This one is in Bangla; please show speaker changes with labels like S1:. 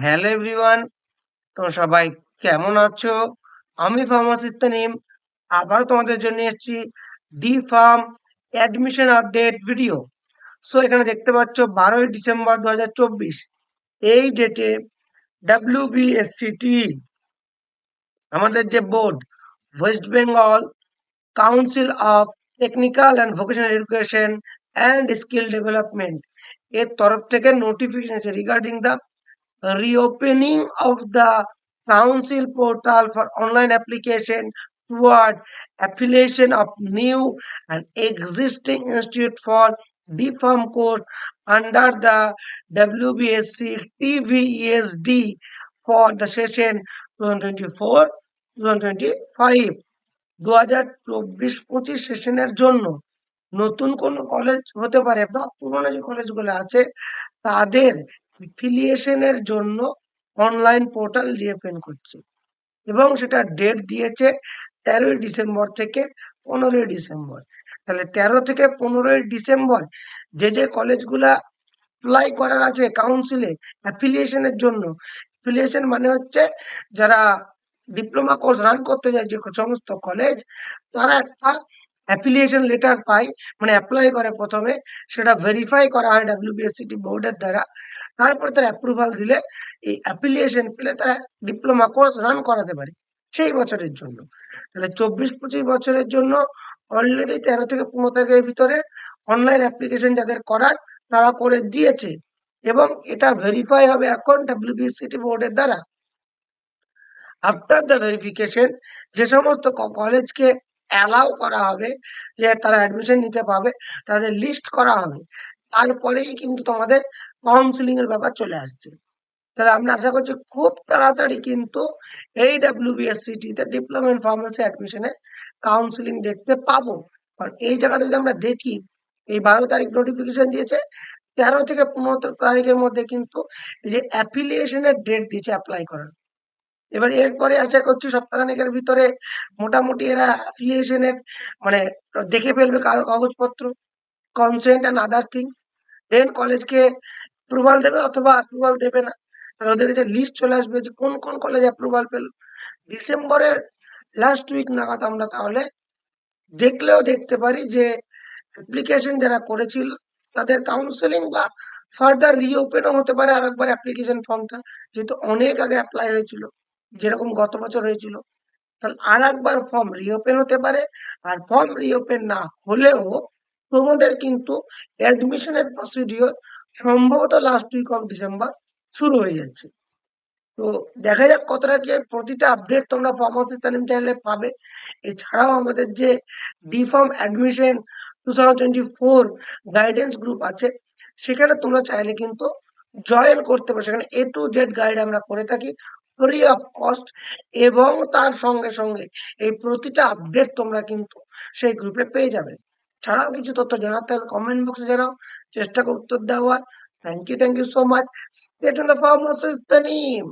S1: হ্যালো এভরিওয়ান, তো সবাই কেমন আছো? আমি ফার্মাসিস্ট তানিম আবারও তোমাদের জন্য এসেছি D farm admission update video. So এখানে দেখতে পাচ্ছ 12ই ডিসেম্বর 2024 এই ডেটে WBSCT আমাদের যে board West Bengal council of technical and vocational education and skill development এর তরফ থেকে নোটিফিকেশন আছে regarding the reopening of the council portal for online application toward affiliation of new and existing institute for DPharm course under the WBSC TVESD for the session 2024-2025 2024-25 সেশনের জন্য নতুন কোন কলেজ হতে পারে বা পুরনো যে কলেজগুলো আছে তাদের এফিলিয়েশনের জন্য অনলাইন পোর্টাল রিওপেন করছে এবং সেটা ডেট দিয়েছে 13ই ডিসেম্বর থেকে 15ই ডিসেম্বর। তাহলে 13 থেকে 15ই ডিসেম্বর যে কলেজগুলা অ্যাপ্লাই করার আছে কাউন্সিলে অ্যাফিলিয়েশনের জন্য। অ্যাফিলিয়েশন মানে হচ্ছে যারা ডিপ্লোমা কোর্স রান করতে যায় যে সমস্ত কলেজ, তারা একটা অ্যাফিলিয়েশন লেটার পায়, মানে অ্যাপ্লাই করে প্রথমে, সেটা ভেরিফাই করা হয় WBSCT বোর্ডের দ্বারা। তারপরে তারা অ্যাপ্রুভাল দিলে এই অ্যাফিলিয়েশন পেলে তারা ডিপ্লোমা কোর্স রান করাতে পারে সেই বছরের জন্য। তাহলে 24-25 বছরের জন্য অলরেডি 13 থেকে 15 তারিখের ভিতরে অনলাইন অ্যাপ্লিকেশন যাদের করার তারা করে দিয়েছে এবং এটা ভেরিফাই হবে এখন WBSCT বোর্ডের দ্বারা। আফটার দ্য ভেরিফিকেশন যে সমস্ত কলেজকে অ্যালাউ করা হবে যে তারা অ্যাডমিশন নিতে পাবে, তাদের লিস্ট করা হবে, তারপরেই কিন্তু তোমাদের কাউন্সিলিং এর ব্যাপার চলে আসছে। তাহলে আমরা আশা করছি খুব তাড়াতাড়ি কিন্তু এই WBSCT তে ডিপ্লোমা ইন ফার্মাসি অ্যাডমিশনে কাউন্সিলিং দেখতে পাবো। কারণ এই জায়গাটা যদি আমরা দেখি, এই 12 তারিখ নোটিফিকেশন দিয়েছে, 13 থেকে 15 তারিখের মধ্যে কিন্তু এই যে অ্যাফিলিয়েশনের ডেট দিয়েছে অ্যাপ্লাই করার। এবার এরপরে আশা করছি সপ্তাহখানেকের ভিতরে মোটামুটি এরা অ্যাফিলিয়েশনের মানে দেখে ফেলবে কাগজপত্র, কনসেন্ট অ্যান্ড আদার থিংস। দেন কলেজকে অ্যাপ্রুভাল দেবে অথবা অ্যাপ্রুভাল দেবে না। আর ওদের কাছে লিস্ট চলে আসবে যে কোন কোন কলেজ অ্যাপ্রুভাল পেল। ডিসেম্বরের লাস্ট উইক নাগাদ আমরা তাহলে দেখলেও দেখতে পারি যে অ্যাপ্লিকেশন যারা করেছিল তাদের কাউন্সেলিং বা ফার্দার রিওপেনও হতে পারে আরেকবার অ্যাপ্লিকেশন ফর্মটা, যেহেতু অনেক আগে অ্যাপ্লাই হয়েছিল, যেরকম গত বছর হয়েছিল। তাহলে আরেকবার ফর্ম রিওপেন হতে পারে। আর ফর্ম রিওপেন না হলেও তোমাদের কিন্তু অ্যাডমিশনের প্রসিডিওর সম্ভবত লাস্ট উইক অফ ডিসেম্বর শুরু হয়ে যাচ্ছে। তো দেখা যাক কতটা কি প্রতিটা আপডেট তোমরা ফার্মাসিস্ট তালিম চ্যানেলে পাবে। এছাড়াও আমাদের যে ডিফার্ম অ্যাডমিশন 2024 গাইডেন্স গ্রুপ আছে, সেখানে তোমরা চাইলে কিন্তু জয়েন করতে পারো। সেখানে A to Z গাইড আমরা করে থাকি ফ্রি অফ কস্ট, এবং তার সঙ্গে সঙ্গে এই প্রতিটা আপডেট তোমরা কিন্তু সেই গ্রুপে পেয়ে যাবে। ছাড়াও কিছু তথ্য জানাতে হলে কমেন্ট বক্সে জানাও, চেষ্টা করে উত্তর দেওয়ার। Thank you so much. Stay tuned for pharmacist তালিম।